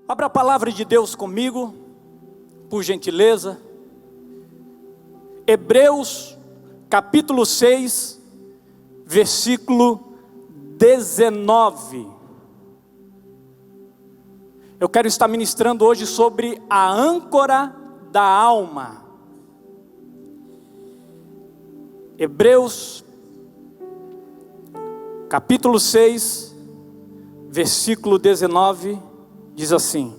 Abra a palavra de Deus comigo, por gentileza. Hebreus, capítulo 6, versículo 19. Eu quero estar ministrando hoje sobre a âncora da alma. Hebreus, capítulo 6, versículo 19, diz assim: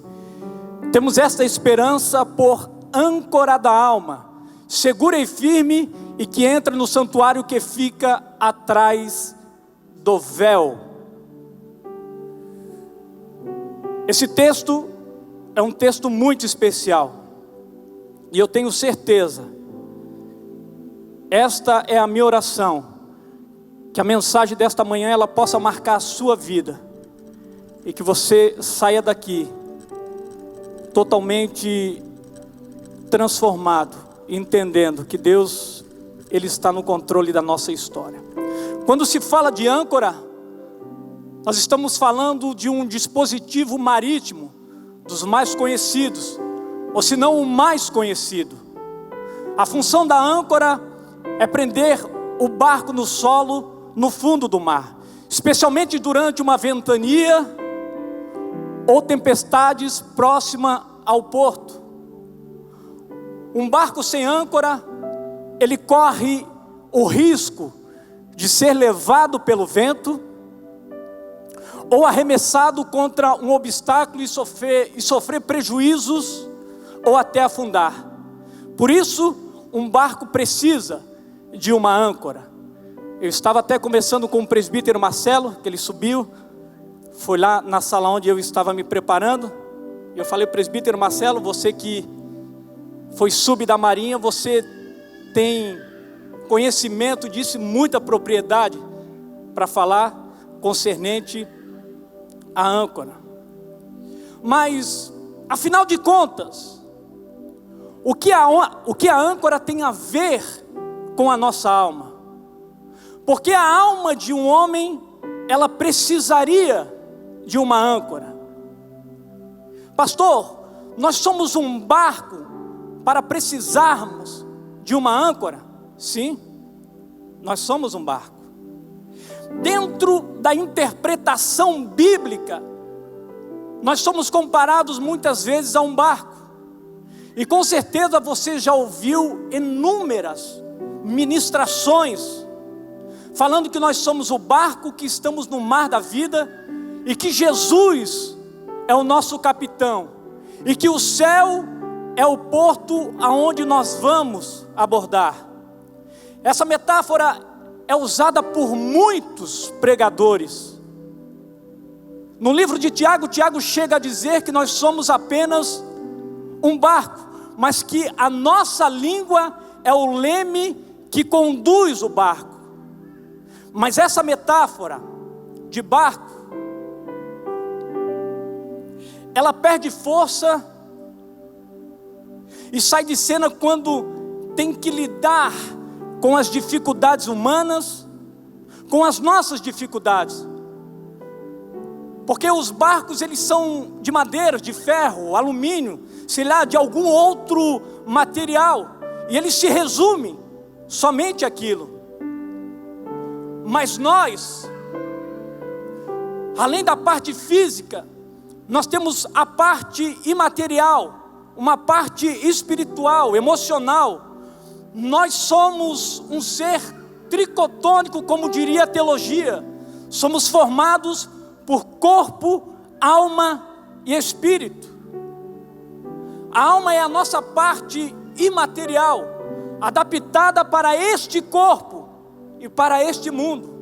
temos esta esperança por âncora da alma, segura e firme, e que entra no santuário que fica atrás do véu. Esse texto é um texto muito especial, e eu tenho certeza, esta é a minha oração, que a mensagem desta manhã ela possa marcar a sua vida, e que você saia daqui totalmente transformado, entendendo que Deus, Ele está no controle da nossa história. Quando se fala de âncora, nós estamos falando de um dispositivo marítimo, dos mais conhecidos, ou se não o mais conhecido. A função da âncora é prender o barco no solo, no fundo do mar, especialmente durante uma ventania ou tempestades próxima ao porto. Um barco sem âncora, ele corre o risco de ser levado pelo vento, ou arremessado contra um obstáculo e sofrer prejuízos, ou até afundar. Por isso, um barco precisa de uma âncora. Eu estava até conversando com o presbítero Marcelo, que ele subiu, foi lá na sala onde eu estava me preparando, e eu falei: presbítero Marcelo, você que foi sub da marinha, você tem conhecimento disso, muita propriedade para falar concernente a âncora. Mas, afinal de contas, o que a âncora tem a ver com a nossa alma? Porque a alma de um homem, ela precisaria de uma âncora. Pastor, nós somos um barco para precisarmos de uma âncora? Sim, nós somos um barco. Dentro da interpretação bíblica, nós somos comparados muitas vezes a um barco. E com certeza você já ouviu inúmeras ministrações falando que nós somos o barco que estamos no mar da vida, e que Jesus é o nosso capitão, e que o céu é o porto aonde nós vamos abordar. Essa metáfora é usada por muitos pregadores. No livro de Tiago, Tiago chega a dizer que nós somos apenas um barco, mas que a nossa língua é o leme que conduz o barco. Mas essa metáfora de barco, ela perde força e sai de cena quando tem que lidar com as dificuldades humanas, com as nossas dificuldades. Porque os barcos, eles são de madeira, de ferro, alumínio, sei lá, de algum outro material, e eles se resumem somente àquilo. Mas nós, além da parte física, nós temos a parte imaterial, uma parte espiritual, emocional. Nós somos um ser tricotônico, como diria a teologia. Somos formados por corpo, alma e espírito. A alma é a nossa parte imaterial, adaptada para este corpo e para este mundo.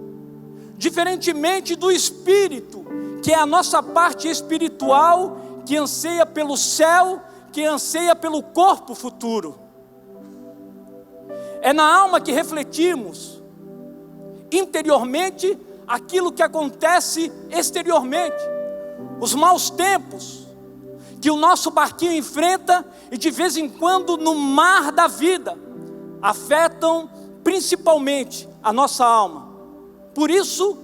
Diferentemente do espírito, que é a nossa parte espiritual, que anseia pelo céu, que anseia pelo corpo futuro. É na alma que refletimos interiormente aquilo que acontece exteriormente. Os maus tempos que o nosso barquinho enfrenta, e de vez em quando no mar da vida, afetam principalmente a nossa alma. Por isso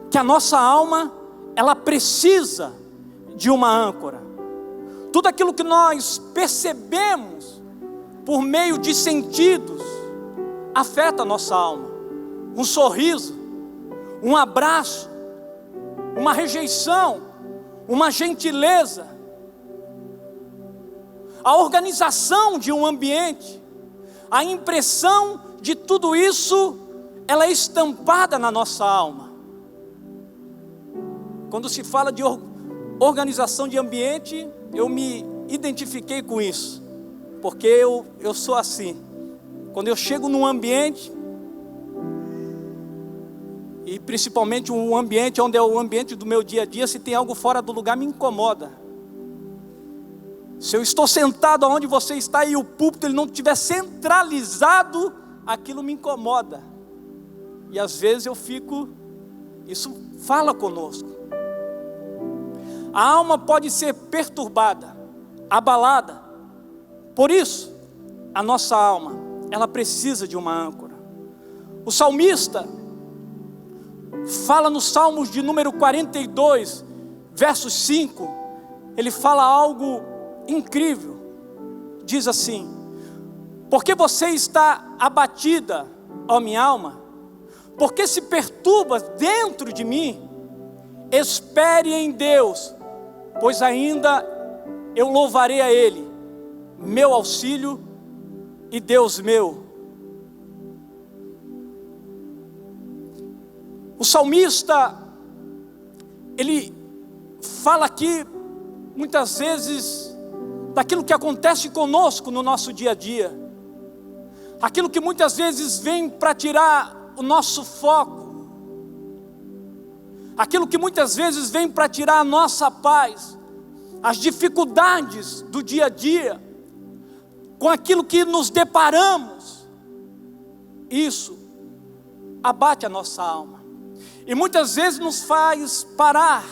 que a nossa alma, ela precisa de uma âncora. tudo aquilo que nós percebemos por meio de sentidos, afeta a nossa alma. Um sorriso, um abraço, uma rejeição, uma gentileza, a organização de um ambiente, a impressão de tudo isso, ela é estampada na nossa alma. Quando se fala de organização de ambiente, eu me identifiquei com isso, porque eu sou assim. Quando eu chego num ambiente, e principalmente um ambiente onde é o ambiente do meu dia a dia, se tem algo fora do lugar, me incomoda. Se eu estou sentado onde você está e o púlpito ele não estiver centralizado, aquilo me incomoda. E às vezes eu fico, isso fala conosco. A alma pode ser perturbada, abalada. Por isso, a nossa alma, ela precisa de uma âncora. O salmista fala no Salmos de número 42, verso 5, ele fala algo incrível. Diz assim: porque você está abatida, ó minha alma? Porque se perturba dentro de mim? Espere em Deus, pois ainda eu louvarei a Ele, meu auxílio e Deus meu. O salmista, ele fala aqui, muitas vezes, daquilo que acontece conosco no nosso dia a dia, aquilo que muitas vezes vem para tirar o nosso foco, aquilo que muitas vezes vem para tirar a nossa paz, as dificuldades do dia a dia, com aquilo que nos deparamos, isso abate a nossa alma, e muitas vezes nos faz parar,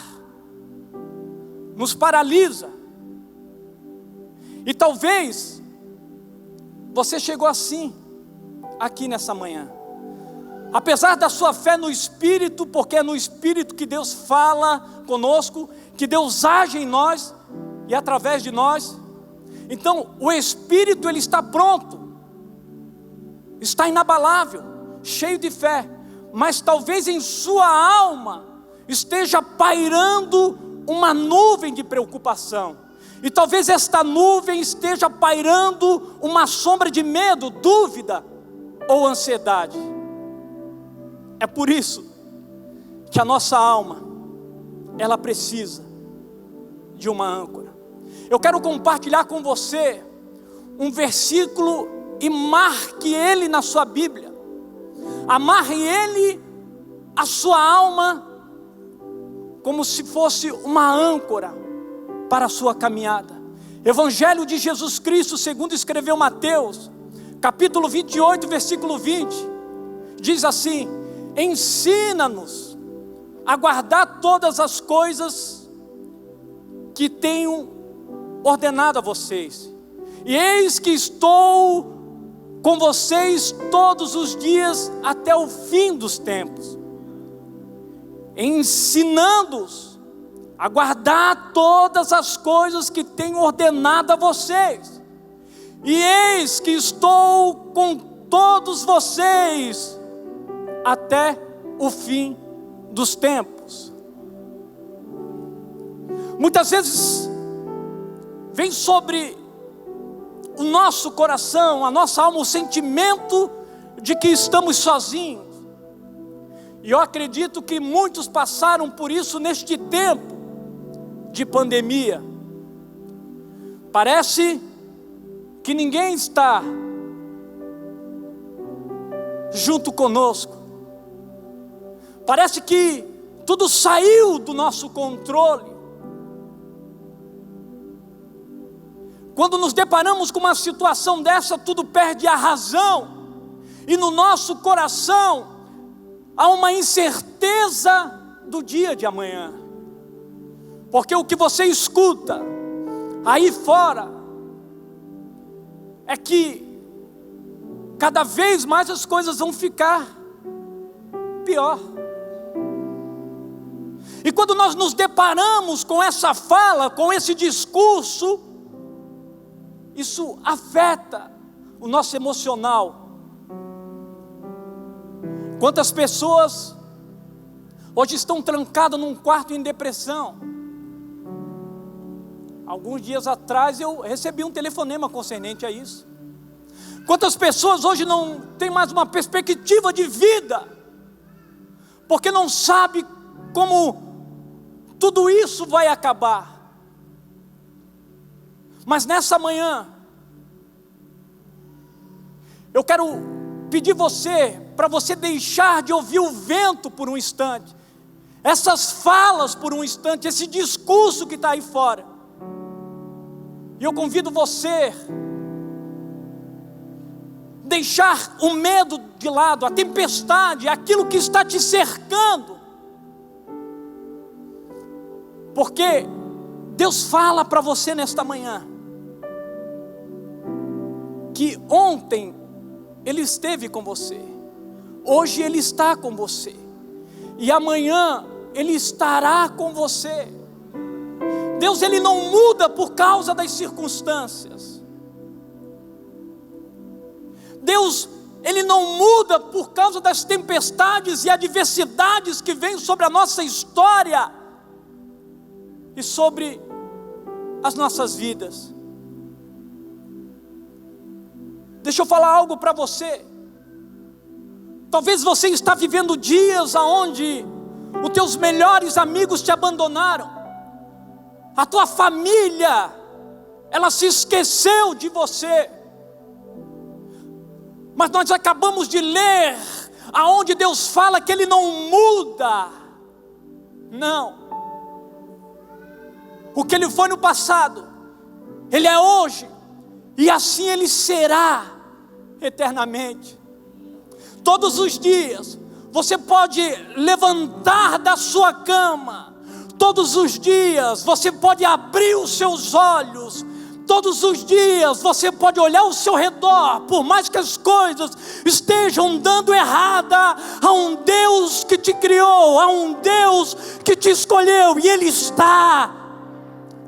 nos paralisa. E talvez você chegou assim, aqui nessa manhã, apesar da sua fé no Espírito, porque é no Espírito que Deus fala conosco, que Deus age em nós e através de nós. Então o Espírito ele está pronto, está inabalável, cheio de fé, mas talvez em sua alma esteja pairando uma nuvem de preocupação, e talvez esta nuvem esteja pairando uma sombra de medo, dúvida ou ansiedade. É por isso que a nossa alma, ela precisa de uma âncora. Eu quero compartilhar com você um versículo e marque ele na sua Bíblia. Amarre ele, a sua alma, como se fosse uma âncora para a sua caminhada. Evangelho de Jesus Cristo, segundo escreveu Mateus, capítulo 28, versículo 20, diz assim: ensina-nos a guardar todas as coisas que tenho ordenado a vocês, e eis que estou com vocês todos os dias até o fim dos tempos, ensinando-os a guardar todas as coisas que tenho ordenado a vocês, e eis que estou com todos vocês até o fim dos tempos. Muitas vezes vem sobre o nosso coração, a nossa alma, o sentimento de que estamos sozinhos. E eu acredito que muitos passaram por isso neste tempo de pandemia. Parece que ninguém está junto conosco. Parece que tudo saiu do nosso controle. Quando nos deparamos com uma situação dessa, tudo perde a razão, e no nosso coração há uma incerteza do dia de amanhã, porque o que você escuta aí fora é que cada vez mais as coisas vão ficar pior. E quando nós nos deparamos com essa fala, com esse discurso, isso afeta o nosso emocional. Quantas pessoas hoje estão trancadas num quarto em depressão? Alguns dias atrás eu recebi um telefonema concernente a isso. Quantas pessoas hoje não têm mais uma perspectiva de vida, porque não sabe como tudo isso vai acabar. Mas nessa manhã, eu quero pedir para você deixar de ouvir o vento por um instante, essas falas por um instante, esse discurso que está aí fora. E eu convido você deixar o medo de lado, a tempestade, aquilo que está te cercando, porque Deus fala para você nesta manhã que ontem Ele esteve com você, hoje Ele está com você, e amanhã Ele estará com você. Deus, Ele não muda por causa das circunstâncias. Deus, Ele não muda por causa das tempestades e adversidades que vêm sobre a nossa história e sobre as nossas vidas. Deixa eu falar algo para você. Talvez você está vivendo dias onde os teus melhores amigos te abandonaram, a tua família, ela se esqueceu de você. Mas nós acabamos de ler aonde Deus fala que Ele não muda. Não. O que Ele foi no passado, Ele é hoje, e assim Ele será eternamente. Todos os dias você pode levantar da sua cama, todos os dias você pode abrir os seus olhos, todos os dias você pode olhar ao seu redor, por mais que as coisas estejam dando errada, há um Deus que te criou, há um Deus que te escolheu, e Ele está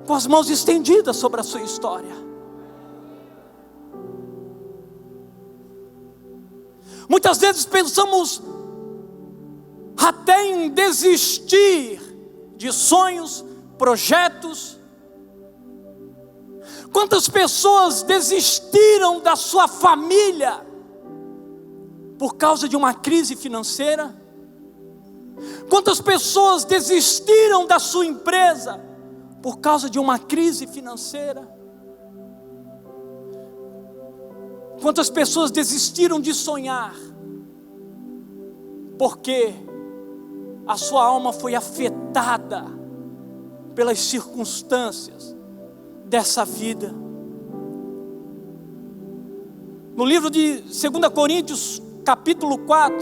com as mãos estendidas sobre a sua história. Muitas vezes pensamos até em desistir de sonhos, projetos. Quantas pessoas desistiram da sua família por causa de uma crise financeira? Quantas pessoas desistiram da sua empresa por causa de uma crise financeira? Quantas pessoas desistiram de sonhar porque a sua alma foi afetada pelas circunstâncias dessa vida? No livro de 2 Coríntios, capítulo 4,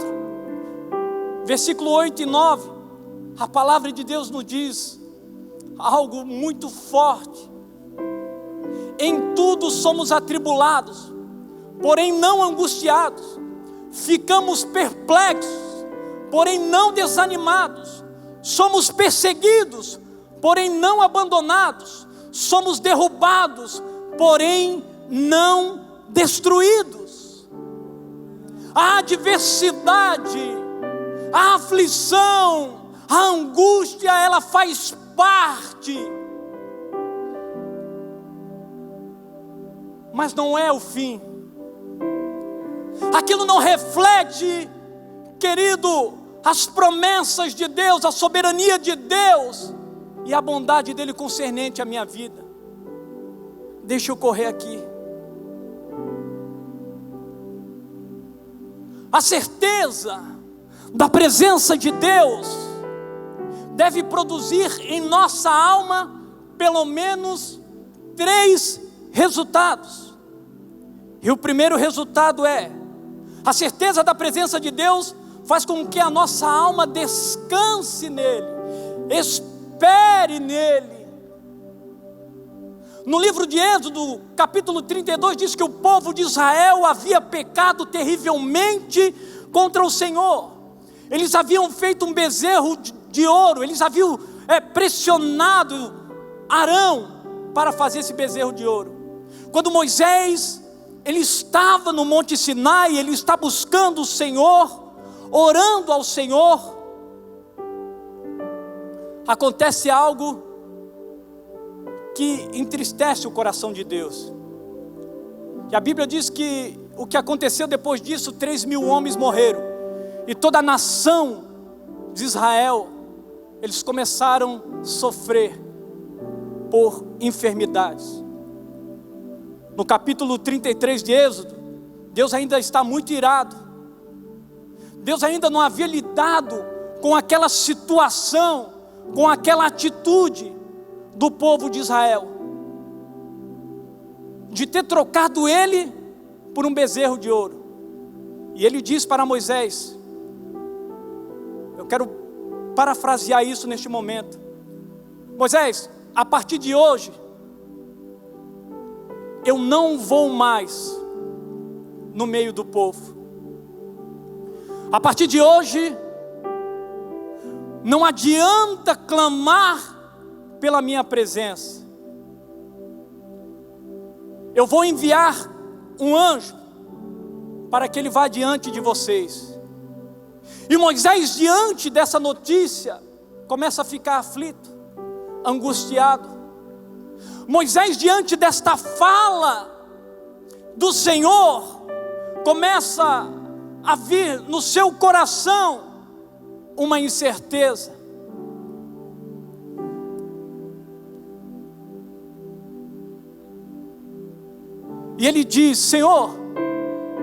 versículo 8 e 9, a palavra de Deus nos diz algo muito forte: em tudo somos atribulados, porém não angustiados, ficamos perplexos, porém não desanimados, somos perseguidos, porém não abandonados, somos derrubados, porém não destruídos. A adversidade, a aflição, a angústia, ela faz parte, mas não é o fim. Aquilo não reflete, querido, as promessas de Deus, a soberania de Deus e a bondade dele concernente à minha vida. Deixa eu correr aqui. A certeza da presença de Deus deve produzir em nossa alma pelo menos 3 resultados. E o primeiro resultado é: a certeza da presença de Deus faz com que a nossa alma descanse nele, espere nele. No livro de Êxodo, capítulo 32, diz que o povo de Israel havia pecado terrivelmente contra o Senhor. Eles haviam feito um bezerro de ouro. Eles haviam pressionado Arão para fazer esse bezerro de ouro. Quando Moisés, ele estava no Monte Sinai, ele está buscando o Senhor, orando ao Senhor, acontece algo que entristece o coração de Deus. E a Bíblia diz que o que aconteceu depois disso, 3.000 homens morreram. E toda a nação de Israel, eles começaram a sofrer por enfermidades. No capítulo 33 de Êxodo, Deus ainda está muito irado. Deus ainda não havia lidado com aquela situação, com aquela atitude do povo de Israel, de ter trocado ele por um bezerro de ouro. E ele diz para Moisés, eu quero parafrasear isso neste momento: Moisés, a partir de hoje, eu não vou mais no meio do povo. A partir de hoje, não adianta clamar pela minha presença. Eu vou enviar um anjo para que ele vá diante de vocês. E Moisés, diante dessa notícia, começa a ficar aflito, angustiado. Moisés, diante desta fala do Senhor, começa a vir no seu coração uma incerteza. E ele diz: Senhor,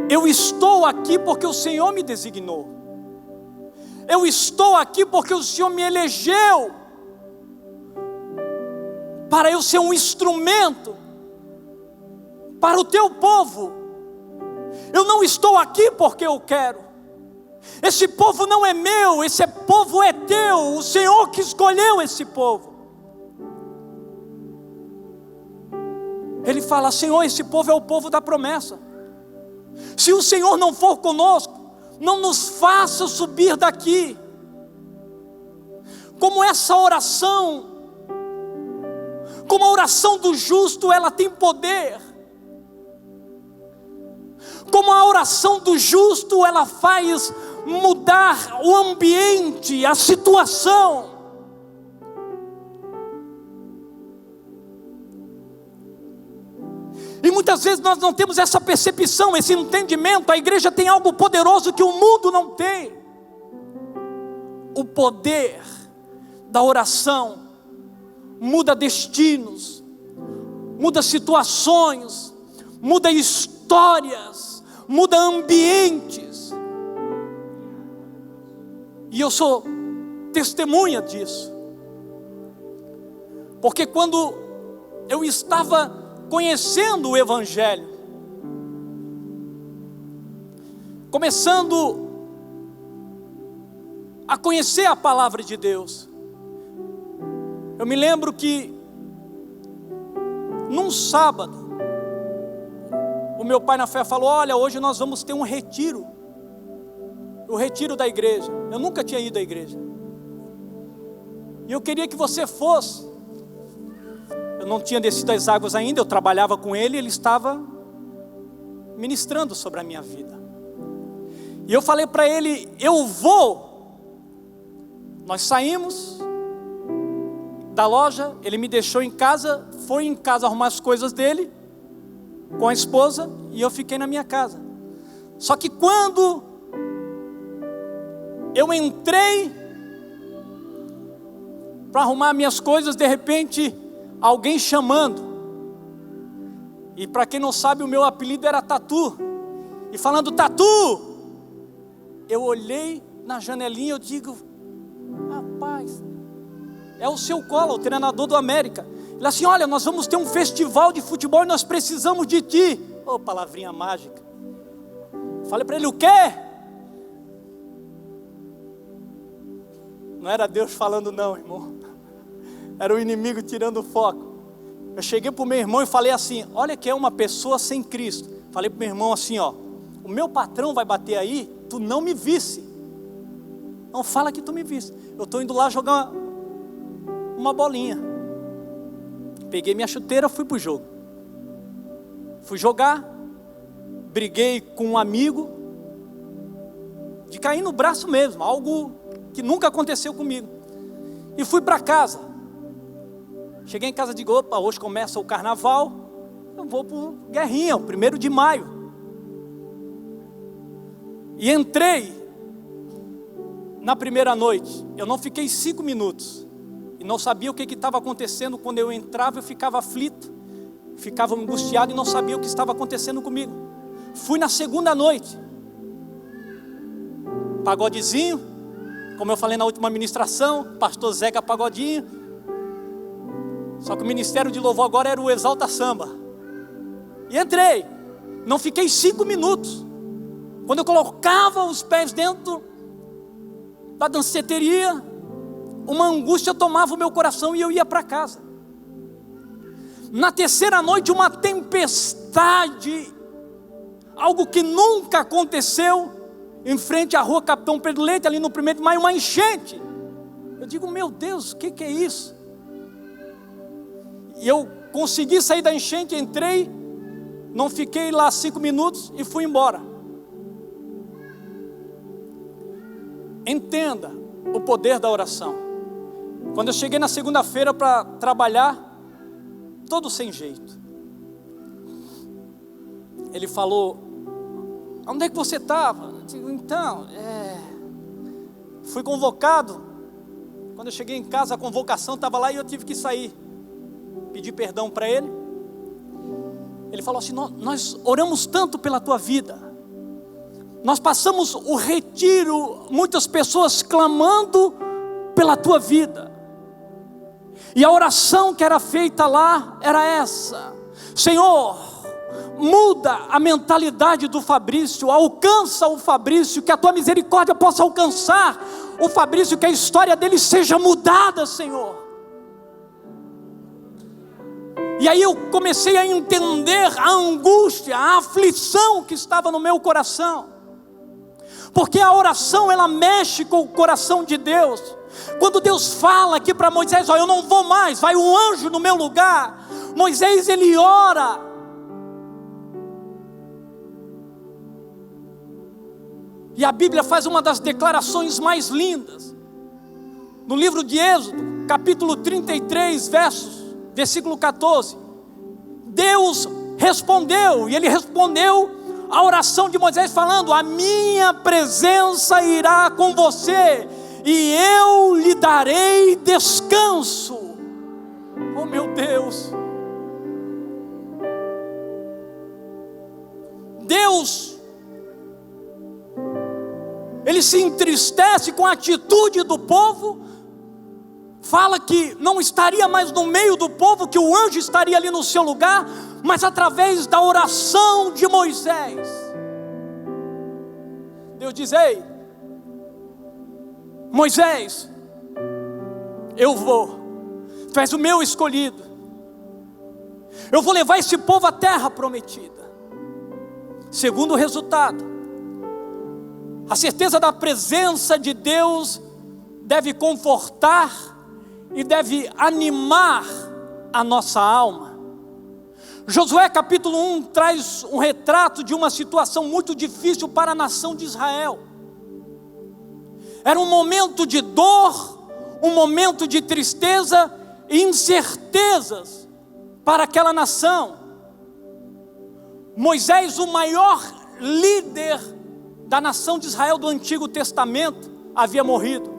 eu estou aqui porque o Senhor me designou. Eu estou aqui porque o Senhor me elegeu para eu ser um instrumento para o teu povo. Eu não estou aqui porque eu quero. Esse povo não é meu, esse povo é teu. O Senhor que escolheu esse povo. Ele fala: Senhor, esse povo é o povo da promessa. Se o Senhor não for conosco, não nos faça subir daqui. Como essa oração, como a oração do justo, ela tem poder. Como a oração do justo, ela faz mudar o ambiente, a situação. E muitas vezes nós não temos essa percepção, esse entendimento. A igreja tem algo poderoso que o mundo não tem: o poder da oração muda destinos, muda situações, muda histórias, muda ambientes. E eu sou testemunha disso, porque quando eu estava conhecendo o Evangelho, começando a conhecer a palavra de Deus, eu me lembro que num sábado, o meu pai na fé falou: olha, hoje nós vamos ter um retiro, o retiro da igreja. Eu nunca tinha ido à igreja, e eu queria que você fosse. Eu não tinha descido as águas ainda, eu trabalhava com ele, ele estava ministrando sobre a minha vida. E eu falei para ele: eu vou. Nós saímos da loja, ele me deixou em casa, foi em casa arrumar as coisas dele, com a esposa, e eu fiquei na minha casa. Só que quando eu entrei para arrumar minhas coisas, de repente, alguém chamando. E para quem não sabe, o meu apelido era Tatu. E falando: Tatu. Eu olhei na janelinha e eu digo: rapaz, é o seu Cola, o treinador do América. Ele assim: olha, nós vamos ter um festival de futebol e nós precisamos de ti. Oh, palavrinha mágica. Falei para ele: o quê? Não era Deus falando não, irmão. Era o inimigo tirando o foco. Eu cheguei para o meu irmão e falei assim: olha que é uma pessoa sem Cristo. Falei para o meu irmão assim: ó, o meu patrão vai bater aí, tu não me visse. Não fala que tu me viste. Eu estou indo lá jogar uma bolinha. Peguei minha chuteira, fui para o jogo. Fui jogar, briguei com um amigo, de cair no braço mesmo, algo que nunca aconteceu comigo. E fui para casa. Cheguei em casa e digo, opa, hoje começa o carnaval, eu vou para o Guerrinha, o 1º de maio. E entrei na primeira noite, eu não fiquei 5 minutos, e não sabia o que estava acontecendo. Quando eu entrava, eu ficava aflito, ficava angustiado e não sabia o que estava acontecendo comigo. Fui na segunda noite, pagodezinho, como eu falei na última ministração, pastor Zeca Pagodinho, só que o ministério de louvor agora era o Exalta Samba. E entrei, não fiquei 5 minutos, quando eu colocava os pés dentro da danceteria, uma angústia tomava o meu coração e eu ia para casa. Na terceira noite, uma tempestade, algo que nunca aconteceu, em frente à rua Capitão Pedro Leite, ali no 1º de maio, uma enchente. Eu digo, meu Deus, o que é isso? E eu consegui sair da enchente, entrei, não fiquei lá 5 minutos e fui embora. Entenda o poder da oração. Quando eu cheguei na segunda-feira para trabalhar, todo sem jeito. Ele falou, onde é que você estava? Eu digo, então, fui convocado. Quando eu cheguei em casa, a convocação estava lá e eu tive que sair. Pedi perdão para ele. Ele falou assim, nós oramos tanto pela tua vida. Nós passamos o retiro, muitas pessoas clamando pela tua vida. E a oração que era feita lá era essa: Senhor, muda a mentalidade do Fabrício, alcança o Fabrício, que a tua misericórdia possa alcançar o Fabrício, que a história dele seja mudada, Senhor. E aí eu comecei a entender a angústia, a aflição que estava no meu coração, porque a oração ela mexe com o coração de Deus. Quando Deus fala aqui para Moisés, eu não vou mais, vai um anjo no meu lugar. Moisés ele ora, e a Bíblia faz uma das declarações mais lindas, no livro de Êxodo, capítulo 33, versículo 14, Deus respondeu, e ele respondeu a oração de Moisés falando, a minha presença irá com você, e eu lhe darei descanso. Oh meu Deus, Deus, ele se entristece com a atitude do povo, fala que não estaria mais no meio do povo, que o anjo estaria ali no seu lugar, mas através da oração de Moisés, Deus diz, ei, Moisés, eu vou, tu és o meu escolhido, eu vou levar esse povo à terra prometida. Segundo o resultado, a certeza da presença de Deus deve confortar e deve animar a nossa alma. Josué capítulo 1 traz um retrato de uma situação muito difícil para a nação de Israel. Era um momento de dor, um momento de tristeza e incertezas para aquela nação. Moisés, o maior líder da nação de Israel do Antigo Testamento, havia morrido.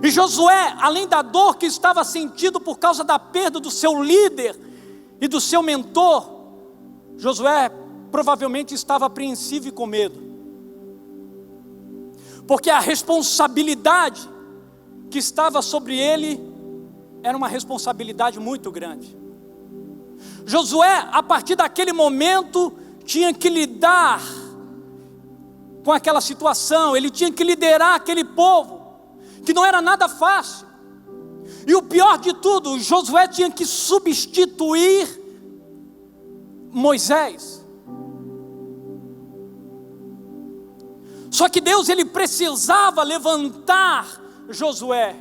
E Josué, além da dor que estava sentindo por causa da perda do seu líder e do seu mentor, Josué provavelmente estava apreensivo e com medo, porque a responsabilidade que estava sobre ele era uma responsabilidade muito grande. Josué, a partir daquele momento, tinha que lidar com aquela situação, ele tinha que liderar aquele povo, que não era nada fácil. E o pior de tudo, Josué tinha que substituir Moisés. Só que Deus, ele precisava levantar Josué.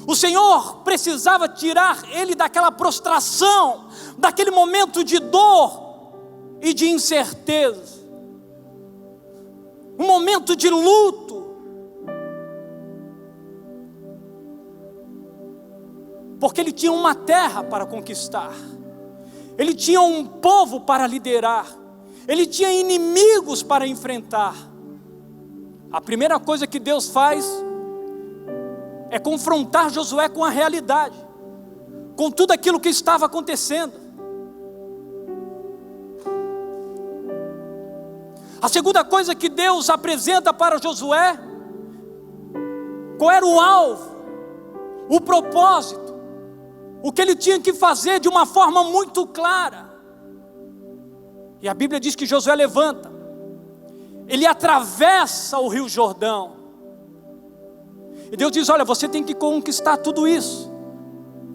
O Senhor precisava tirar ele daquela prostração, daquele momento de dor e de incerteza, um momento de luto, porque ele tinha uma terra para conquistar, ele tinha um povo para liderar, ele tinha inimigos para enfrentar. A primeira coisa que Deus faz é confrontar Josué com a realidade, com tudo aquilo que estava acontecendo. A segunda coisa que Deus apresenta para Josué, qual era o alvo, o propósito, o que ele tinha que fazer de uma forma muito clara. E a Bíblia diz que Josué levanta, ele atravessa o rio Jordão, e Deus diz: olha, você tem que conquistar tudo isso,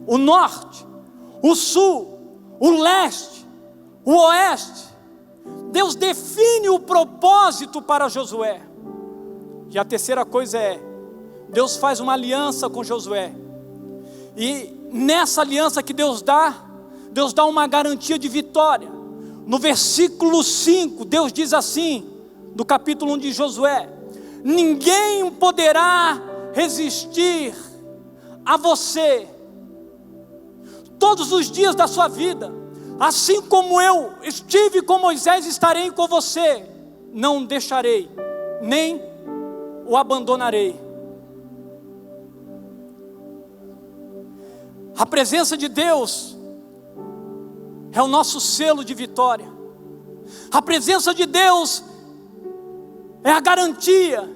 o norte, o sul, o leste, o oeste. Deus define o propósito para Josué. E a terceira coisa é, Deus faz uma aliança com Josué, e nessa aliança que Deus dá uma garantia de vitória. No versículo 5, Deus diz assim, do capítulo 1 de Josué: ninguém poderá resistir a você todos os dias da sua vida, assim como eu estive com Moisés, estarei com você, não deixarei, nem o abandonarei. A presença de Deus é o nosso selo de vitória. A presença de Deus é a garantia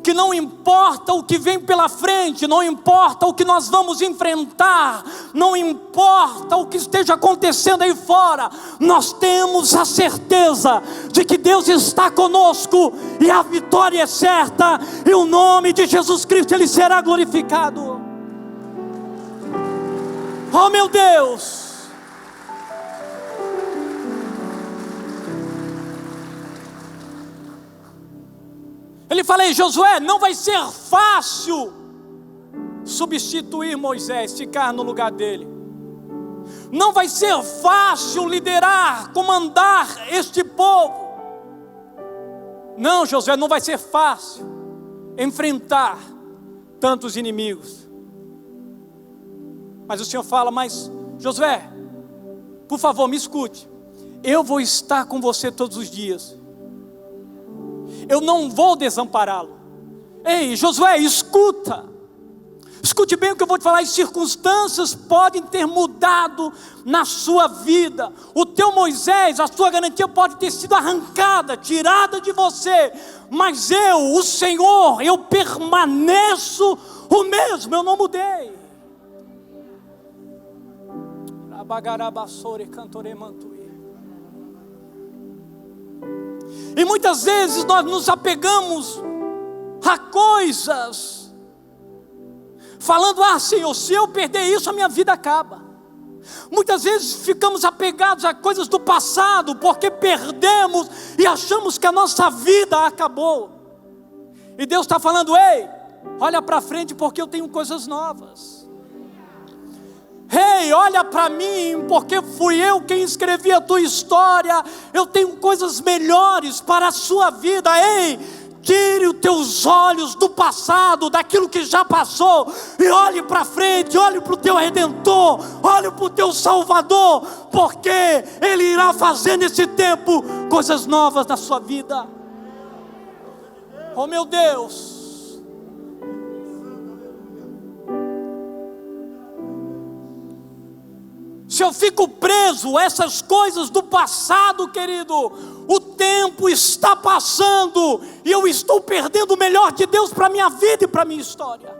que não importa o que vem pela frente, não importa o que nós vamos enfrentar, não importa o que esteja acontecendo aí fora, nós temos a certeza de que Deus está conosco, e a vitória é certa, e o nome de Jesus Cristo, Ele será glorificado. Oh meu Deus! Ele fala: ei, Josué, não vai ser fácil substituir Moisés, ficar no lugar dele. Não vai ser fácil liderar, comandar este povo. Não, Josué, não vai ser fácil enfrentar tantos inimigos. Mas o Senhor fala: mas Josué, por favor, me escute. Eu vou estar com você todos os dias. Eu não vou desampará-lo. Ei, Josué, escuta. Escute bem o que eu vou te falar. As circunstâncias podem ter mudado na sua vida. O teu Moisés, a sua garantia pode ter sido arrancada, tirada de você. Mas eu, o Senhor, eu permaneço o mesmo. Eu não mudei. E muitas vezes nós nos apegamos a coisas, falando: ah, Senhor, se eu perder isso, a minha vida acaba. Muitas vezes ficamos apegados a coisas do passado, porque perdemos e achamos que a nossa vida acabou. E Deus está falando: ei, olha para frente, porque eu tenho coisas novas. Ei, olha para mim, porque fui eu quem escrevi a tua história. Eu tenho coisas melhores para a sua vida. Ei, tire os teus olhos do passado, daquilo que já passou, e olhe para frente, olhe para o teu Redentor, olhe para o teu Salvador, porque Ele irá fazer nesse tempo coisas novas na sua vida. Oh meu Deus! Se eu fico preso a essas coisas do passado, querido, o tempo está passando e eu estou perdendo o melhor de Deus para a minha vida e para a minha história.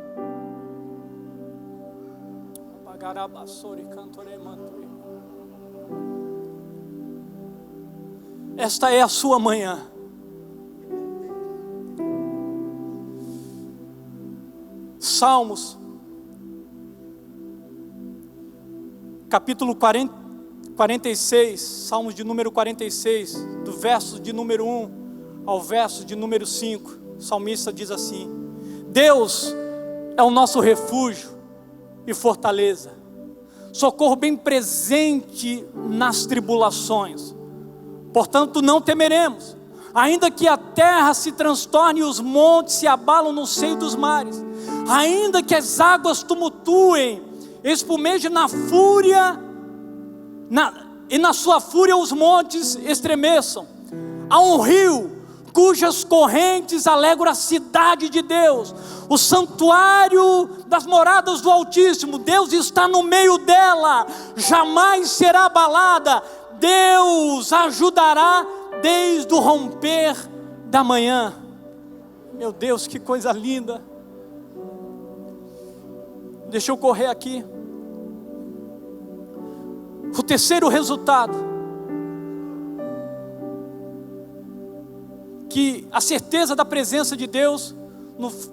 Esta é a sua manhã. Salmos capítulo 46, Salmos de número 46, do verso de número 1 ao verso de número 5, o salmista diz assim: Deus é o nosso refúgio e fortaleza, socorro bem presente nas tribulações. Portanto, não temeremos, ainda que a terra se transtorne e os montes se abalam no seio dos mares, ainda que as águas tumultuem, espumejem na fúria, e na sua fúria os montes estremeçam. Há um rio cujas correntes alegram a cidade de Deus, o santuário das moradas do Altíssimo. Deus está no meio dela, jamais será abalada. Deus ajudará desde o romper da manhã. Meu Deus, que coisa linda. Deixa eu correr aqui. O terceiro resultado, que a certeza da presença de Deus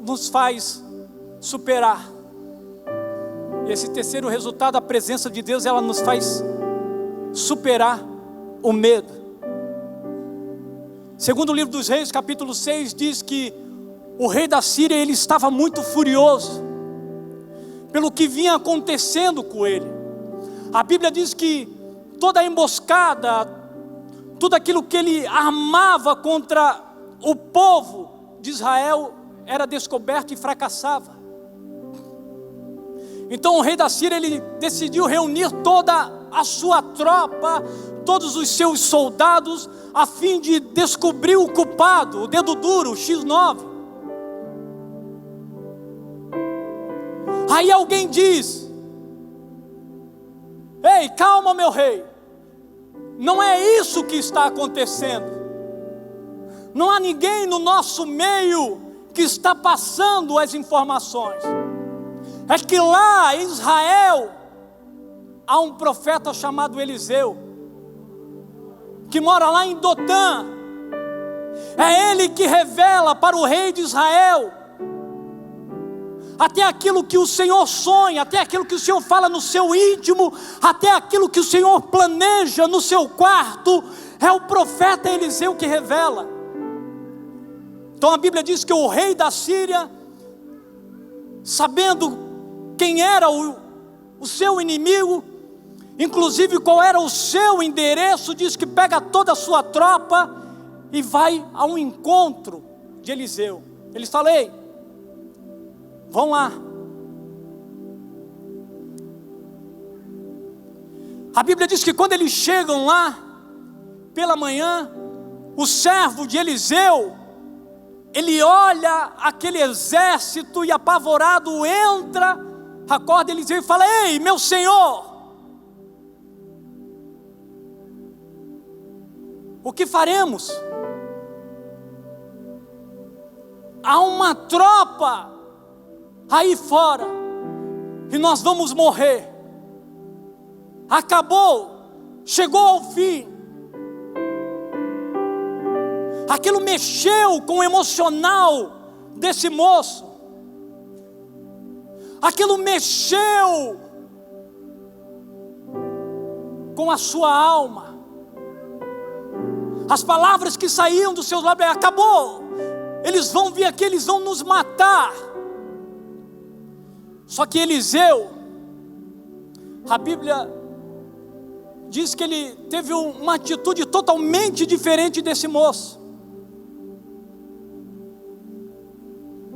nos faz superar. E esse terceiro resultado, a presença de Deus, ela nos faz superar o medo. Segundo o livro dos Reis, capítulo 6, diz que o rei da Síria, ele estava muito furioso pelo que vinha acontecendo com ele. A Bíblia diz que toda a emboscada, tudo aquilo que ele armava contra o povo de Israel era descoberto e fracassava. Então o rei da Síria, ele decidiu reunir toda a sua tropa, todos os seus soldados, a fim de descobrir o culpado, o dedo duro, o X9. Aí alguém diz: ei, calma, meu rei, não é isso que está acontecendo. Não há ninguém no nosso meio que está passando as informações. É que lá em Israel há um profeta chamado Eliseu, que mora lá em Dotã. É ele que revela para o rei de Israel até aquilo que o Senhor sonha, até aquilo que o Senhor fala no seu íntimo, até aquilo que o Senhor planeja no seu quarto. É o profeta Eliseu que revela. Então a Bíblia diz que o rei da Síria, sabendo quem era o seu inimigo, inclusive qual era o seu endereço, diz que pega toda a sua tropa e vai a um encontro de Eliseu. Eles falam: ei, vão lá. A Bíblia diz que quando eles chegam lá, pela manhã, o servo de Eliseu, ele olha aquele exército e apavorado entra, acorda Eliseu e fala: ei, meu senhor, o que faremos? Há uma tropa aí fora e nós vamos morrer. Acabou, chegou ao fim. Aquilo mexeu com o emocional desse moço. Aquilo mexeu com a sua alma. As palavras que saíam dos seus lábios: acabou, eles vão vir aqui, eles vão nos matar. Só que Eliseu, a Bíblia diz que ele teve uma atitude totalmente diferente desse moço.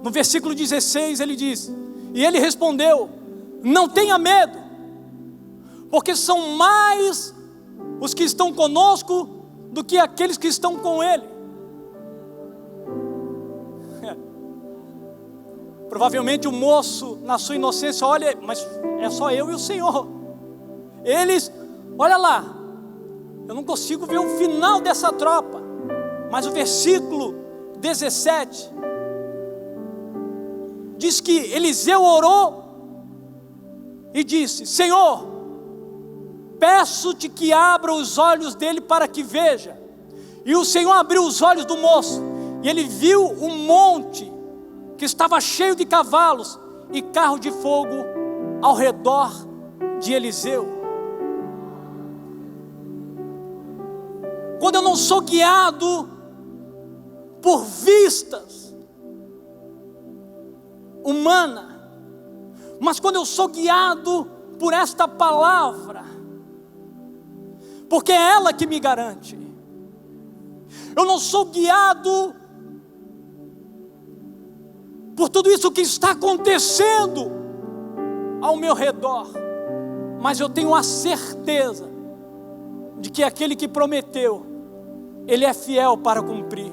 No versículo 16 ele diz: e ele respondeu: não tenha medo, porque são mais os que estão conosco do que aqueles que estão com ele. Provavelmente o moço, na sua inocência, olha, mas é só eu e o Senhor. Eles, olha lá, eu não consigo ver o final dessa tropa. Mas o versículo 17 diz que Eliseu orou e disse: Senhor, peço-te que abra os olhos dele para que veja. E o Senhor abriu os olhos do moço, e ele viu um monte que estava cheio de cavalos e carros de fogo ao redor de Eliseu. Quando eu não sou guiado por vistas humanas, mas quando eu sou guiado por esta palavra, porque é ela que me garante. Eu não sou guiado por tudo isso que está acontecendo ao meu redor, mas eu tenho a certeza de que aquele que prometeu, Ele é fiel para cumprir.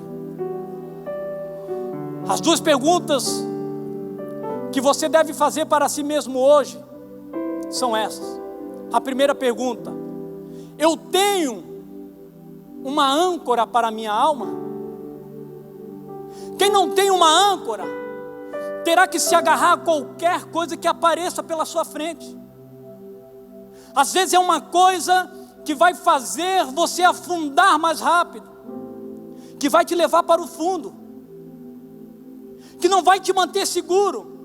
As duas perguntas que você deve fazer para si mesmo hoje são essas. A primeira pergunta: eu tenho uma âncora para a minha alma? Quem não tem uma âncora terá que se agarrar a qualquer coisa que apareça pela sua frente. Às vezes é uma coisa que vai fazer você afundar mais rápido, que vai te levar para o fundo, que não vai te manter seguro,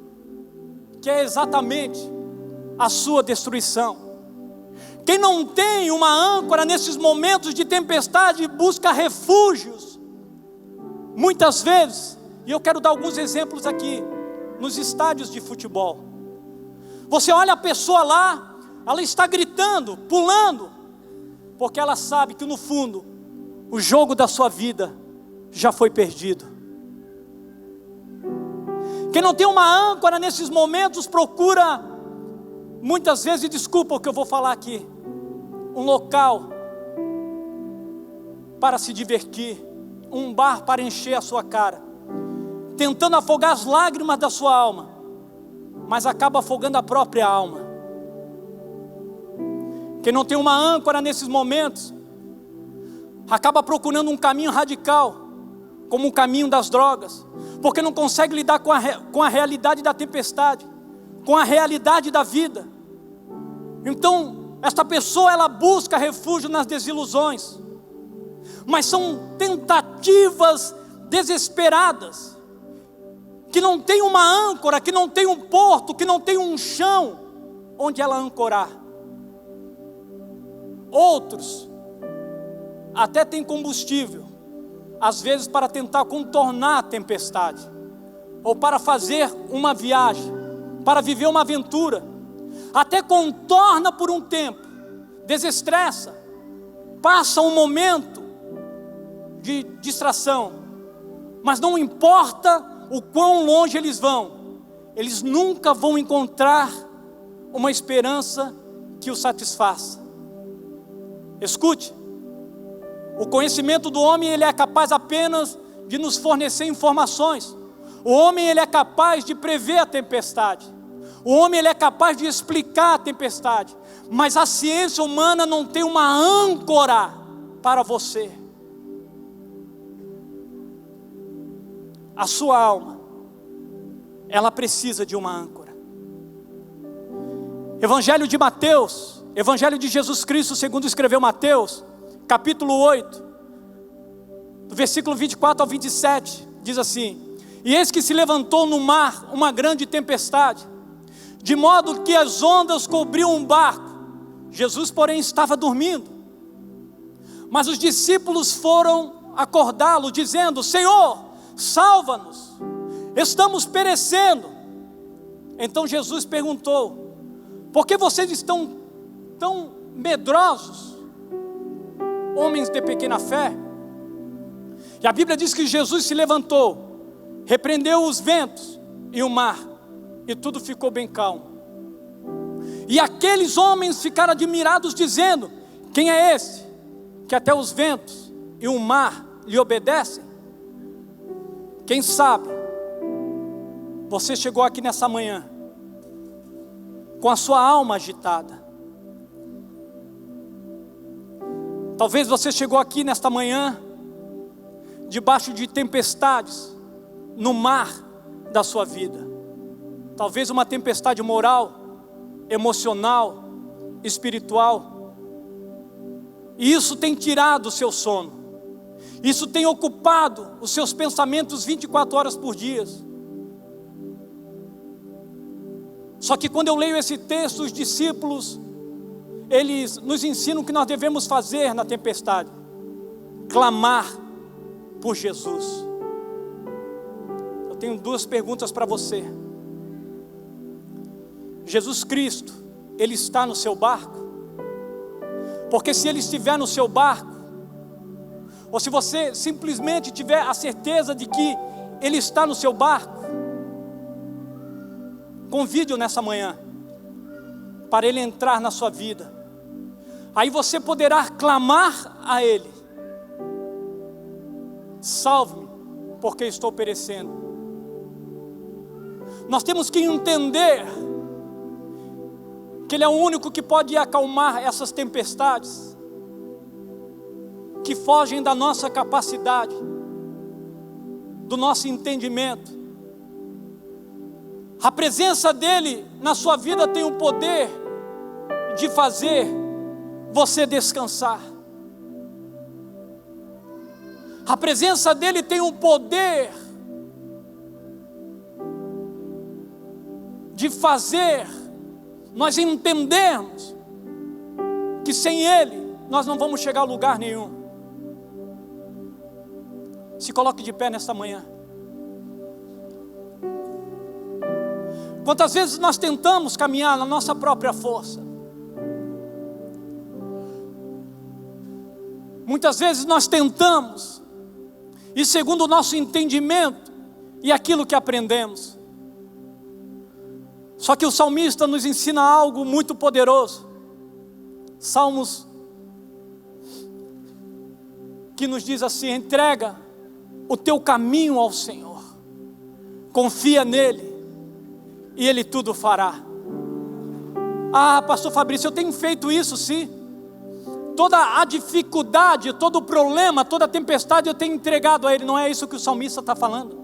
que é exatamente a sua destruição. Quem não tem uma âncora nesses momentos de tempestade busca refúgios, muitas vezes, e eu quero dar alguns exemplos aqui, nos estádios de futebol. Você olha a pessoa lá, ela está gritando, pulando, porque ela sabe que no fundo, o jogo da sua vida já foi perdido. Quem não tem uma âncora nesses momentos procura, muitas vezes, desculpa o que eu vou falar aqui, um local para se divertir, um bar para encher a sua cara, tentando afogar as lágrimas da sua alma, mas acaba afogando a própria alma. Quem não tem uma âncora nesses momentos, acaba procurando um caminho radical, como o caminho das drogas, porque não consegue lidar com a realidade da tempestade, com a realidade da vida. Então, esta pessoa, ela busca refúgio nas desilusões, mas são tentativas desesperadas, que não tem uma âncora, que não tem um porto, que não tem um chão onde ela ancorar. Outros até têm combustível, às vezes para tentar contornar a tempestade, ou para fazer uma viagem, para viver uma aventura, até contorna por um tempo, desestressa, passa um momento de distração, mas não importa o quão longe eles vão, eles nunca vão encontrar uma esperança que os satisfaça. Escute, o conhecimento do homem, ele é capaz apenas de nos fornecer informações. O homem, ele é capaz de prever a tempestade. O homem, ele é capaz de explicar a tempestade. Mas a ciência humana não tem uma âncora para você. A sua alma, ela precisa de uma âncora. Evangelho de Mateus, Evangelho de Jesus Cristo, segundo escreveu Mateus, capítulo 8, do versículo 24 ao 27, diz assim: e eis que se levantou no mar uma grande tempestade, de modo que as ondas cobriam um barco. Jesus, porém, estava dormindo. Mas os discípulos foram acordá-lo, dizendo: Senhor, salva-nos, estamos perecendo. Então Jesus perguntou: por que vocês estão tão medrosos, homens de pequena fé? E a Bíblia diz que Jesus se levantou, repreendeu os ventos e o mar, e tudo ficou bem calmo. E aqueles homens ficaram admirados, dizendo: quem é esse, que até os ventos e o mar lhe obedecem? Quem sabe, você chegou aqui nessa manhã, com a sua alma agitada. Talvez você chegou aqui nesta manhã, debaixo de tempestades, no mar da sua vida. Talvez uma tempestade moral, emocional, espiritual. E isso tem tirado o seu sono. Isso tem ocupado os seus pensamentos 24 horas por dia. Só que quando eu leio esse texto, os discípulos, eles nos ensinam o que nós devemos fazer na tempestade: clamar por Jesus. tenho duas perguntas para você. Jesus Cristo, Ele está no seu barco? Porque se Ele estiver no seu barco, ou se você simplesmente tiver a certeza de que Ele está no seu barco, convide-o nessa manhã, para Ele entrar na sua vida. Aí você poderá clamar a Ele: salve-me, porque estou perecendo. Nós temos que entender que Ele é o único que pode acalmar essas tempestades que fogem da nossa capacidade, do nosso entendimento. A presença dEle na sua vida tem o poder de fazer você descansar. A presença dEle tem o poder de fazer nós entendermos que sem Ele nós não vamos chegar a lugar nenhum. Se coloque de pé nesta manhã. Quantas vezes nós tentamos caminhar na nossa própria força? Muitas vezes nós tentamos, e segundo o nosso entendimento e aquilo que aprendemos. Só que o salmista nos ensina algo muito poderoso. Salmos que nos diz assim: entrega o teu caminho ao Senhor, confia nele e Ele tudo fará. Ah, pastor Fabrício, eu tenho feito isso sim. Toda a dificuldade, todo o problema, toda a tempestade eu tenho entregado a Ele. Não é isso que o salmista está falando.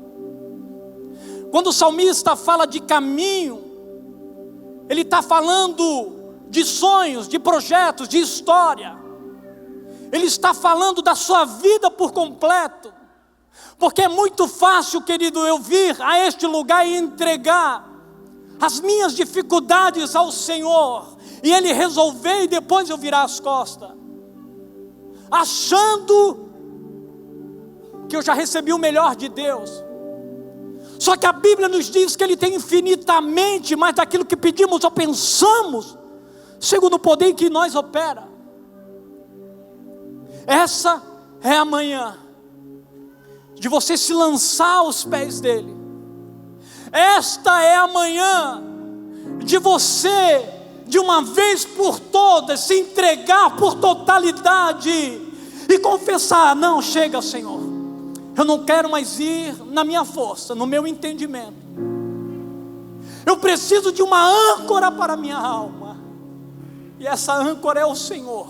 Quando o salmista fala de caminho, ele está falando de sonhos, de projetos, de história. Ele está falando da sua vida por completo. Porque é muito fácil, querido, eu vir a este lugar e entregar as minhas dificuldades ao Senhor, e Ele resolver e depois eu virar as costas, achando que eu já recebi o melhor de Deus. Só que a Bíblia nos diz que Ele tem infinitamente mais daquilo que pedimos ou pensamos, segundo o poder em que nós opera. Essa é a manhã de você se lançar aos pés dEle. Esta é a manhã de você, de uma vez por todas, se entregar por totalidade e confessar: não, chega, Senhor, eu não quero mais ir na minha força, no meu entendimento. Eu preciso de uma âncora para a minha alma, e essa âncora é o Senhor.